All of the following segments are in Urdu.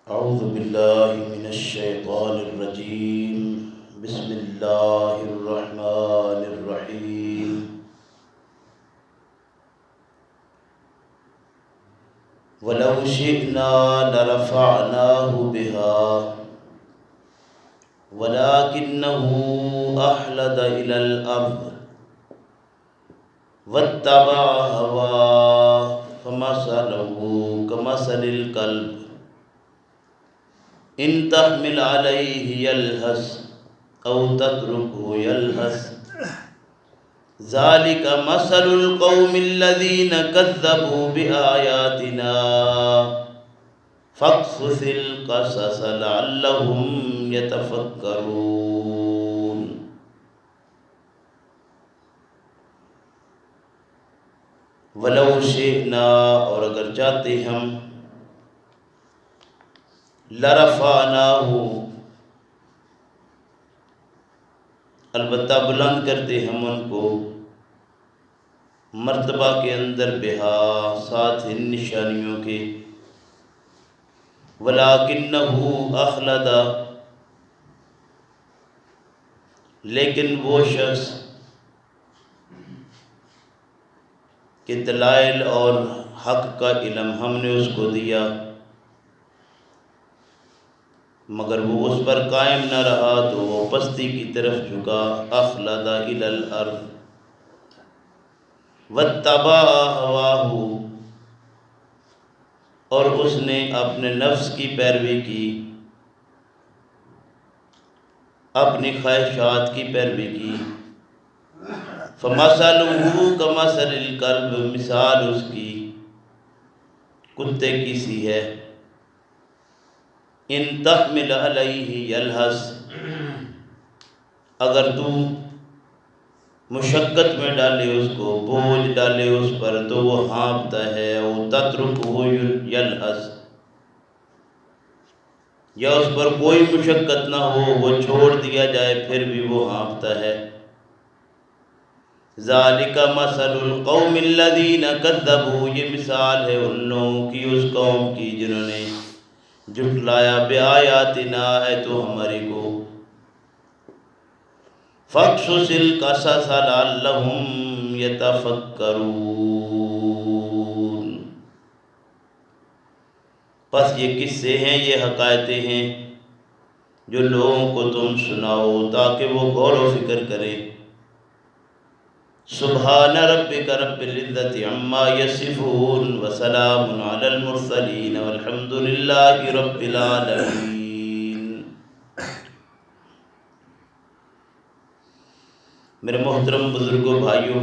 أعوذ بالله من الشيطان الرجيم. بسم الله الرحمن الرحيم. ولو شئنا لرفعناه بها ولكنه أخلد إلى الأرض واتبع هواه فمثله كمثل الكلب إن تحمل عليه يلهث أو تتركه يلهث ذلك مثل القوم الذين كذبوا بآياتنا فاقصص القصص لعلهم يتفكرون. ولو شئنا، اور اگر چاہتے ہم، لرفعناہ، البتہ بلند کرتے ہم ان کو، مرتبہ کے اندر بہا، ساتھ ان نشانیوں کے، ولکنہ اخلد، لیکن وہ شخص کہ دلائل اور حق کا علم ہم نے اس کو دیا مگر وہ اس پر قائم نہ رہا تو وہ پستی کی طرف جھکا. اخلد الی الارض واتبع ہواہ، اور اس نے اپنے نفس کی پیروی کی، اپنی خواہشات کی پیروی کی. فمثلہ کمثل الکلب، مثال اس کی کتے کی سی ہے. ان تحمل علیہ یلہث، اگر تو مشقت میں ڈالے اس کو، بوجھ ڈالے اس پر تو وہ ہانپتا ہے. او تترکہ یلہث، یا اس پر کوئی مشقت نہ ہو، وہ چھوڑ دیا جائے پھر بھی وہ ہانپتا ہے. ذالک مثل القوم الذین کذبوا، یہ مثال ہے ان لوگوں کی، اس قوم کی جنہوں نے جھٹلایا بآیاتنا، آیتوں ہماری کو. فاقصص القصص لعلہم یتفکرون، پس یہ قصے ہیں، یہ حکایتیں ہیں جو لوگوں کو تم سناؤ تاکہ وہ غور و فکر کریں. سبحان ربک رب العزت عما یصفون وسلام علی المرسلین والحمد للہ رب العالمین. میرے محترم بزرگوں، بھائیوں،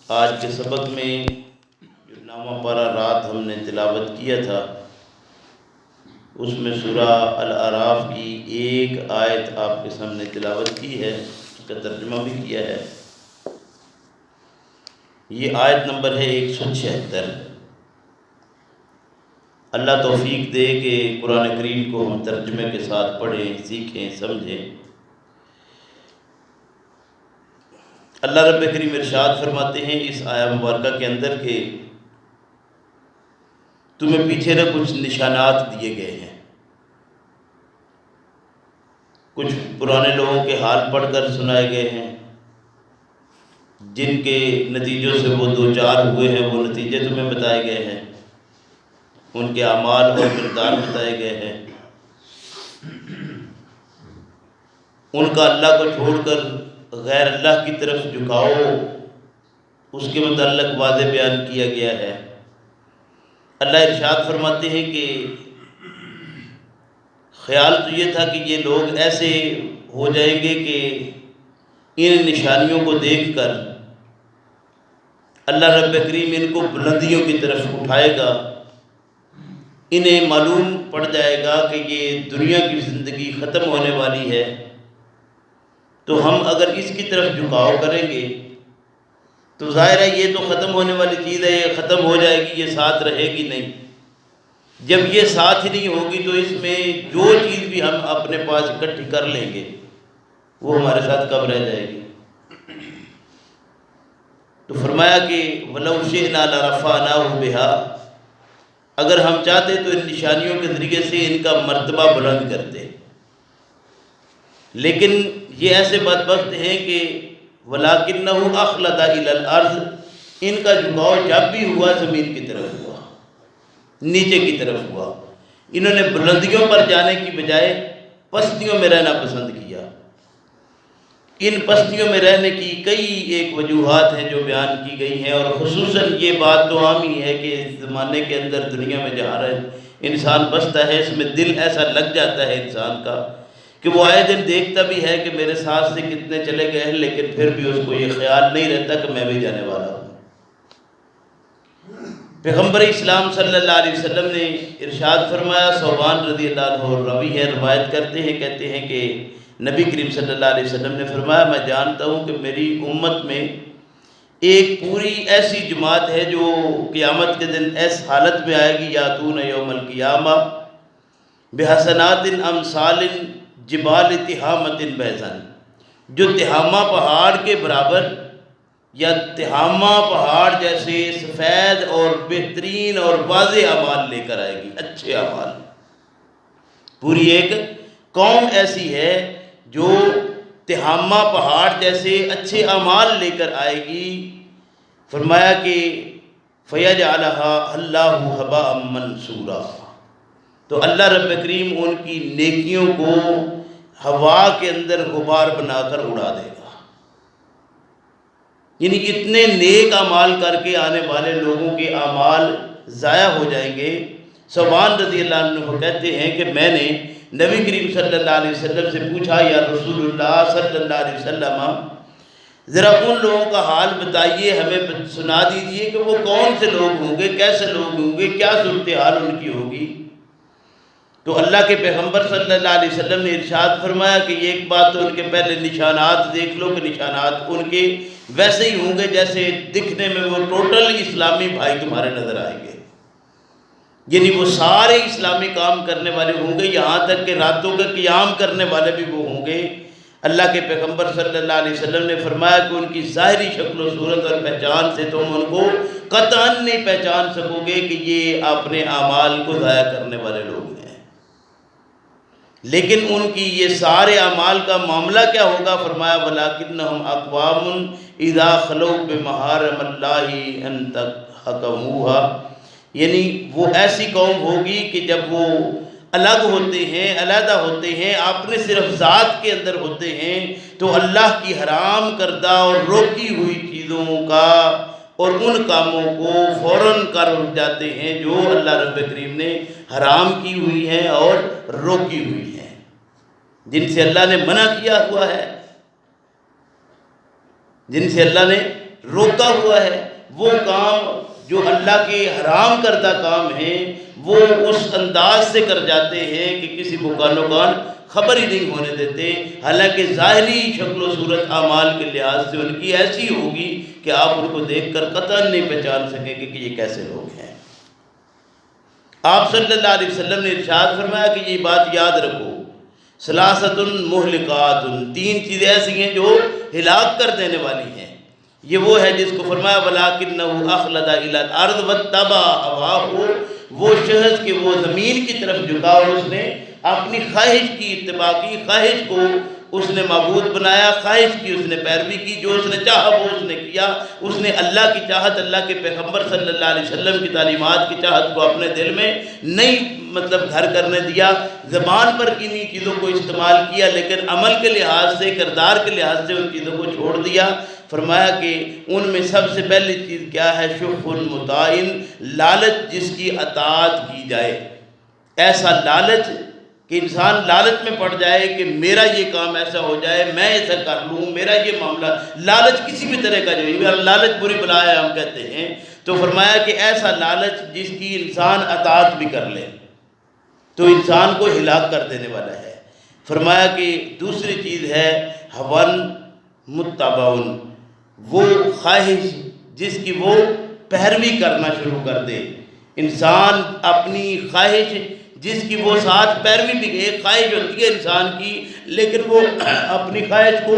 آج کے سبق میں جو نامہ پارہ رات ہم نے تلاوت کیا تھا، اس میں سورہ الاعراف کی ایک آیت آپ کے سامنے تلاوت کی ہے، اس کا ترجمہ بھی کیا ہے. یہ آیت نمبر ہے 176. اللہ توفیق دے کہ قرآن کریم کو ہم ترجمے کے ساتھ پڑھیں، سیکھیں، سمجھیں. اللہ رب کریم ارشاد فرماتے ہیں اس آیہ مبارکہ کے اندر کہ تمہیں پیچھے نہ کچھ نشانات دیے گئے ہیں. کچھ پرانے لوگوں کے حال پڑھ کر سنائے گئے ہیں، جن کے نتیجوں سے وہ دوچار ہوئے ہیں، وہ نتیجے تمہیں بتائے گئے ہیں، ان کے اعمال اور کردار بتائے گئے ہیں. ان کا اللہ کو چھوڑ کر غیر اللہ کی طرف جھکاؤ، اس کے متعلق واضح بیان کیا گیا ہے. اللہ ارشاد فرماتے ہیں کہ خیال تو یہ تھا کہ یہ لوگ ایسے ہو جائیں گے کہ ان نشانیوں کو دیکھ کر اللہ رب کریم ان کو بلندیوں کی طرف اٹھائے گا. انہیں معلوم پڑ جائے گا کہ یہ دنیا کی زندگی ختم ہونے والی ہے، تو ہم اگر اس کی طرف جھکاؤ کریں گے تو ظاہر ہے یہ تو ختم ہونے والی چیز ہے، یہ ختم ہو جائے گی، یہ ساتھ رہے گی نہیں. جب یہ ساتھ ہی نہیں ہوگی تو اس میں جو چیز بھی ہم اپنے پاس اکٹھی کر لیں گے وہ ہمارے ساتھ کب رہ جائے گی. تو فرمایا کہ وَلَوْ شِئْنَا لَرَفَعْنَاهُ بِهَا، اگر ہم چاہتے تو ان نشانیوں کے ذریعے سے ان کا مرتبہ بلند کرتے، لیکن یہ ایسے بدبخت ہیں کہ وَلَكِنَّهُ أَخْلَدَ إِلَى الْأَرْضِ، ان کا جھکاؤ جب بھی ہوا زمین کی طرف ہوا، نیچے کی طرف ہوا۔ انہوں نے بلندیوں پر جانے کی بجائے پستیوں میں رہنا پسند کیا۔ ان پستیوں میں رہنے کی کئی ایک وجوہات ہیں جو بیان کی گئی ہیں، اور خصوصاً یہ بات تو عام ہی ہے کہ اس زمانے کے اندر دنیا میں جہاں انسان بستا ہے، اس میں دل ایسا لگ جاتا ہے انسان کا کہ وہ آئے دن دیکھتا بھی ہے کہ میرے ساتھ سے کتنے چلے گئے ہیں، لیکن پھر بھی اس کو یہ خیال نہیں رہتا کہ میں بھی جانے والا ہوں۔ پیغمبر اسلام صلی اللہ علیہ وسلم نے ارشاد فرمایا، صوبان رضی اللہ عنہ راوی ہے، روایت کرتے ہیں، کہتے ہیں کہ نبی کریم صلی اللہ علیہ وسلم نے فرمایا، میں جانتا ہوں کہ میری امت میں ایک پوری ایسی جماعت ہے جو قیامت کے دن ایس حالت میں آئے گی، یاتون یوم القیامہ بحسنات امثال جبال تہامت بیضاء، جو تہامہ پہاڑ کے برابر یا تہامہ پہاڑ جیسے سفید اور بہترین اور واضح اعمال لے کر آئے گی، اچھے اعمال۔ پوری ایک قوم ایسی ہے جو تہامہ پہاڑ جیسے اچھے اعمال لے کر آئے گی۔ فرمایا کہ فَيَجْعَلَهَا اللَّهُ هَبَاءً مَنْثُورًا، تو اللہ رب کریم ان کی نیکیوں کو ہوا کے اندر غبار بنا کر اڑا دے گا۔ یعنی اتنے نیک اعمال کر کے آنے والے لوگوں کے اعمال ضائع ہو جائیں گے۔ صوبان رضی اللہ عنہ کہتے ہیں کہ میں نے نبی کریم صلی اللہ علیہ وسلم سے پوچھا، یا رسول اللہ صلی اللہ علیہ وسلم، ذرا ان لوگوں کا حال بتائیے، ہمیں سنا دیجئے کہ وہ کون سے لوگ ہوں گے، کیسے لوگ ہوں گے، کیا صورتحال ان کی ہوگی۔ تو اللہ کے پیغمبر صلی اللہ علیہ وسلم نے ارشاد فرمایا کہ یہ ایک بات تو ان کے پہلے نشانات دیکھ لو کہ نشانات ان کے ویسے ہی ہوں گے جیسے دکھنے میں وہ ٹوٹل اسلامی بھائی تمہارے نظر آئیں گے، یعنی وہ سارے اسلامی کام کرنے والے ہوں گے، یہاں تک کہ راتوں کا قیام کرنے والے بھی وہ ہوں گے۔ اللہ کے پیغمبر صلی اللہ علیہ وسلم نے فرمایا کہ ان کی ظاہری شکل و صورت اور پہچان سے تم ان کو قطعاً نہیں پہچان سکو گے کہ یہ اپنے اعمال کو ضائع کرنے والے لوگ ہیں، لیکن ان کی یہ سارے اعمال کا معاملہ کیا ہوگا؟ فرمایا وَلَكِنَّهُمْ أَقْوَامٌ إِذَا خَلَوْا بِمَحَارِمِ اللَّهِ أَن تَحْكَمُوهَا، یعنی وہ ایسی قوم ہوگی کہ جب وہ الگ ہوتے ہیں، علیحدہ ہوتے ہیں، اپنے صرف ذات کے اندر ہوتے ہیں، تو اللہ کی حرام کردہ اور روکی ہوئی چیزوں کا اور ان کاموں کو فوراً کر اٹھ جاتے ہیں جو اللہ رب کریم نے حرام کی ہوئی ہیں اور روکی ہوئی ہیں، جن سے اللہ نے منع کیا ہوا ہے، جن سے اللہ نے روکا ہوا ہے۔ وہ کام جو اللہ کے حرام کردہ کام ہیں وہ اس انداز سے کر جاتے ہیں کہ کسی کو کانو کان خبر ہی نہیں ہونے دیتے، حالانکہ ظاہری شکل و صورت اعمال کے لحاظ سے ان کی ایسی ہوگی کہ آپ ان کو دیکھ کر قطعاً نہیں پہچان سکیں گے کہ یہ کیسے لوگ ہیں۔ آپ صلی اللہ علیہ وسلم نے ارشاد فرمایا کہ یہ بات یاد رکھو، ثلاثۃ مہلکات، تین چیزیں ایسی ہیں جو ہلاک کر دینے والی ہیں۔ یہ وہ ہے جس کو فرمایا وَلَكِنَّهُ أَخْلَدَ إِلَى الْأَرْضِ وَاتَّبَعَ هَوَاهُ، وہ شخص کہ وہ زمین کی طرف جھکا اور اس نے اپنی خواہش کی اتباع کی، خواہش کو اس نے معبود بنایا، خواہش کی اس نے پیروی کی، جو اس نے چاہا وہ اس نے کیا، اس نے اللہ کی چاہت، اللہ کے پیغمبر صلی اللہ علیہ وسلم کی تعلیمات کی چاہت کو اپنے دل میں نہیں گھر کرنے دیا، زبان پر انہی چیزوں کو استعمال کیا، لیکن عمل کے لحاظ سے، کردار کے لحاظ سے ان چیزوں کو چھوڑ دیا۔ فرمایا کہ ان میں سب سے پہلی چیز کیا ہے؟ شح مطاعن، لالچ جس کی اطاعت کی جائے، ایسا لالچ کہ انسان لالچ میں پڑ جائے کہ میرا یہ کام ایسا ہو جائے، میں ایسا کر لوں، میرا یہ معاملہ، لالچ کسی بھی طرح کا جو لالچ بری بلا ہے ہم کہتے ہیں، تو فرمایا کہ ایسا لالچ جس کی انسان اطاعت بھی کر لے تو انسان کو ہلاک کر دینے والا ہے۔ فرمایا کہ دوسری چیز ہے ہون متبعن، وہ خواہش جس کی وہ پیروی کرنا شروع کر دے، انسان اپنی خواہش جس کی وہ ساتھ پیروی بھی، ایک خواہش ہوتی ہے انسان کی لیکن وہ اپنی خواہش کو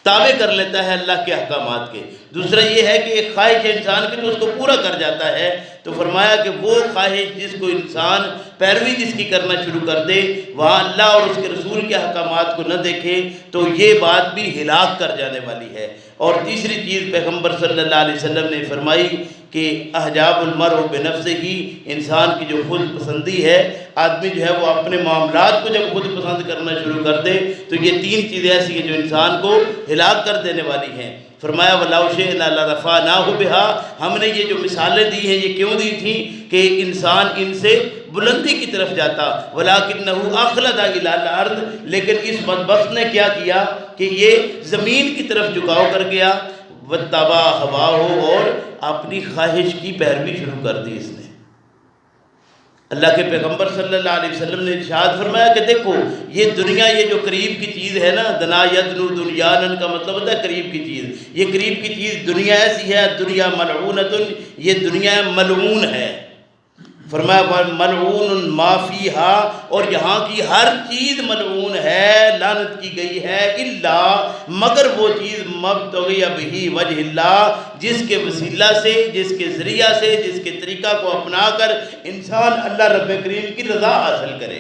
تابع کر لیتا ہے اللہ کے احکامات کے، دوسرا یہ ہے کہ ایک خواہش انسان کی تو اس کو پورا کر جاتا ہے، تو فرمایا کہ وہ خواہش جس کو انسان پیروی جس کی کرنا شروع کر دے، وہاں اللہ اور اس کے رسول کے احکامات کو نہ دیکھے تو یہ بات بھی ہلاک کر جانے والی ہے۔ اور تیسری چیز پیغمبر صلی اللہ علیہ وسلم نے فرمائی کہ احجاب المرء بنفسہ ہی، انسان کی جو خود پسندی ہے، آدمی جو ہے وہ اپنے معاملات کو جب خود پسند کرنا شروع کر دے تو یہ تین چیزیں ایسی ہیں جو انسان کو ہلاک کر دینے والی ہیں۔ فرمایا وَلَوْ شِئْنَا لَرَفَعْنَاهُ بِهَا، ہم نے یہ جو مثالیں دی ہیں یہ کیوں دی تھیں کہ انسان ان سے بلندی کی طرف جاتا، وَلَكِنَّهُ أَخْلَدَ إِلَى الْأَرْضِ، لیکن اس بدبخت نے کیا کیا کہ یہ زمین کی طرف جھکاؤ کر گیا، وَاتَّبَعَ هَوَاهُ، اور اپنی خواہش کی پیروی شروع کر دی اس نے۔ اللہ کے پیغمبر صلی اللہ علیہ وسلم نے ارشاد فرمایا کہ دیکھو یہ دنیا، یہ جو قریب کی چیز ہے نا، دنا یدنو دنیانن کا مطلب ہوتا ہے قریب کی چیز، یہ قریب کی چیز دنیا ایسی ہے، دنیا ملعونۃ، یہ دنیا ملعون ہے۔ فرمایا ملعون ما فیہا، اور یہاں کی ہر چیز ملعون ہے، لعنت کی گئی ہے، الا مگر وہ چیز مبتغی بہ وجہ اللہ، جس کے وسیلہ سے، جس کے ذریعہ سے، جس کے طریقہ کو اپنا کر انسان اللہ رب کریم کی رضا حاصل کرے۔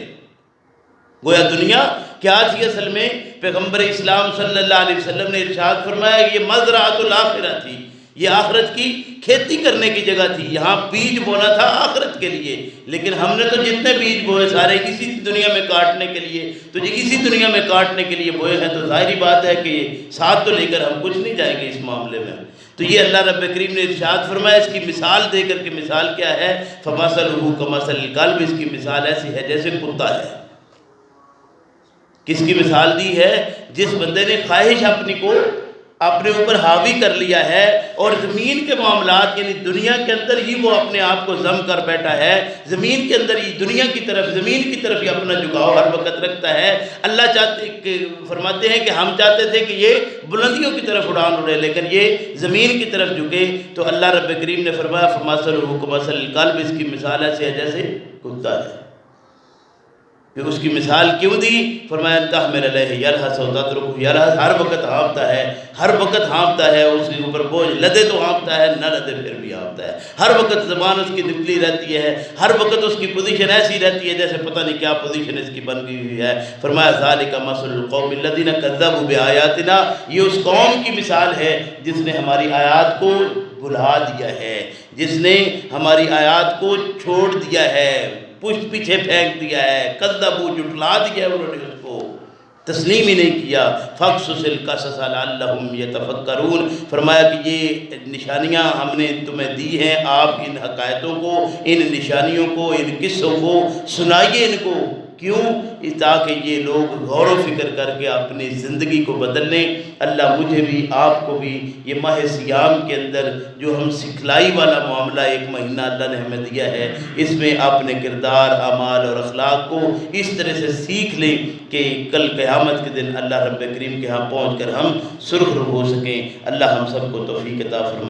گویا دنیا کیا تھی اصل میں؟ پیغمبر اسلام صلی اللہ علیہ وسلم نے ارشاد فرمایا کہ یہ مزرعۃ الآخرہ تھی، یہ آخرت کی کھیتی کرنے کی جگہ تھی، یہاں بیج بونا تھا آخرت کے لیے، لیکن ہم نے تو جتنے بیج بوئے سارے اسی دنیا میں کاٹنے کے لیے، تو جب اسی دنیا میں کاٹنے کے لیے بوئے ہیں تو ظاہری بات ہے کہ ساتھ تو لے کر ہم کچھ نہیں جائیں گے اس معاملے میں۔ تو یہ اللہ رب کریم نے ارشاد فرمایا، اس کی مثال دے کر کے مثال کیا ہے؟ فَمَثَلُهُ كَمَثَلِ الْكَلْبِ، اس کی مثال ایسی ہے جیسے کتا ہے۔ کس کی مثال دی ہے؟ جس بندے نے خواہش اپنی کو اپنے اوپر حاوی کر لیا ہے اور زمین کے معاملات یعنی دنیا کے اندر ہی وہ اپنے آپ کو ضم کر بیٹھا ہے، زمین کے اندر ہی دنیا کی طرف، زمین کی طرف ہی اپنا جھکاؤ ہر وقت رکھتا ہے۔ اللہ فرماتے ہیں کہ ہم چاہتے تھے کہ یہ بلندیوں کی طرف اڑان اڑے لیکن یہ زمین کی طرف جھکے، تو اللہ رب کریم نے فرمایا فَمَثَلُهُ كَمَثَلِ الْكَلْبِ، اس کی مثال ایسی ہے جیسے کتا ہے۔ کہ اس کی مثال کیوں دی؟ فرمایا تحمل علیہ یلہث وتترکہ یلہث، ہر وقت ہانپتا ہے، ہر وقت ہانپتا ہے، اس کے اوپر بوجھ لدے تو ہانپتا ہے، نہ لدے پھر بھی ہانپتا ہے، ہر وقت زبان اس کی نکلی رہتی ہے، ہر وقت اس کی پوزیشن ایسی رہتی ہے جیسے پتہ نہیں کیا پوزیشن اس کی بن گئی ہوئی ہے۔ فرمایا ذالک مثل القوم الذین کذبوا بآیاتنا، یہ اس قوم کی مثال ہے جس نے ہماری آیات کو بھلا دیا ہے، جس نے ہماری آیات کو چھوڑ دیا ہے، پشت پیچھے پھینک دیا ہے، کذبوا، جھٹلا دیا ہے، انہوں نے اس کو تسلیم ہی نہیں کیا۔ فَقْصُصِ الْقَصَصَ لَعَلَّهُمْ يَتَفَكَّرُونَ، فرمایا کہ یہ نشانیاں ہم نے تمہیں دی ہیں، آپ ان حقائقوں کو، ان نشانیوں کو، ان قصوں کو سنائیے ان کو، کیوں؟ تاکہ یہ لوگ غور و فکر کر کے اپنی زندگی کو بدل لیں۔ اللہ مجھے بھی آپ کو بھی یہ ماہ سیام کے اندر جو ہم سکھلائی والا معاملہ ایک مہینہ اللہ نے ہمیں دیا ہے، اس میں اپنے کردار، اعمال اور اخلاق کو اس طرح سے سیکھ لیں کہ کل قیامت کے دن اللہ رب کریم کے ہاں پہنچ کر ہم سرخرو ہو سکیں۔ اللہ ہم سب کو توفیق عطا فرمائے۔